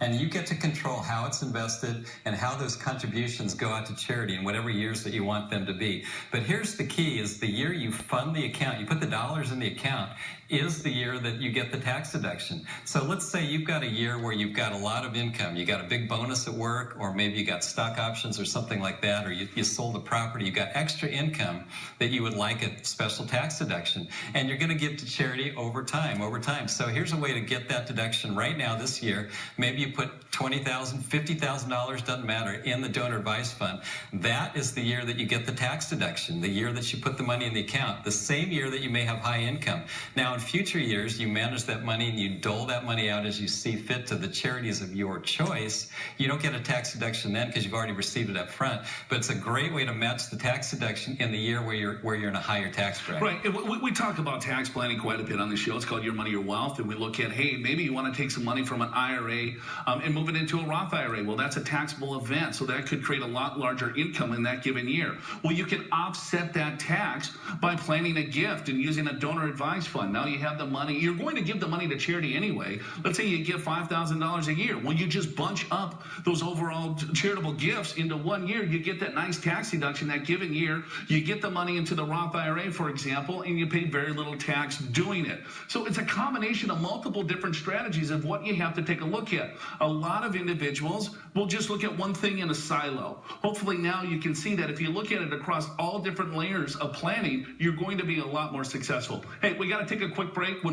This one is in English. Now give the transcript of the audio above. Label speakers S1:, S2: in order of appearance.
S1: And you get to control how it's invested and how those contributions go out to charity in whatever years that you want them to be. But here's the key: is the year you fund the account, you put the dollars in the account, is the year that you get the tax deduction. So let's say you've got a year where you've got a lot of income, you got a big bonus at work, or maybe you got stock options or something like that, or you sold a property, you got extra income that you would like a special tax deduction, and you're going to give to charity over time. So here's a way to get that deduction right now this year. Maybe you put $20,000, $50,000, doesn't matter, in the donor advised fund. That is the year that you get the tax deduction, the year that you put the money in the account, the same year that you may have high income. Now, in future years, you manage that money and you dole that money out as you see fit to the charities of your choice. You don't get a tax deduction then because you've already received it up front, but it's a great way to match the tax deduction in the year where you're in a higher tax bracket.
S2: Right. We talk about tax planning quite a bit on the show. It's called Your Money, Your Wealth, and we look at, hey, maybe you want to take some money from an IRA and move it into a Roth IRA. Well, that's a taxable event, so that could create a lot larger income in that given year. Well, you can offset that tax by planning a gift and using a donor advised fund. Now you have the money. You're going to give the money to charity anyway. Let's say you give $5,000 a year. Well, you just bunch up those overall charitable gifts into 1 year. You get that nice tax deduction that given year. You get the money into the Roth IRA, for example, and you pay very little tax doing it. So it's a combination of multiple different strategies of what you have to take a look at. A lot of individuals will just look at one thing in a silo. Hopefully now you can see that if you look at it across all different layers of planning, you're going to be a lot more successful. Hey, we got to take a quick break. When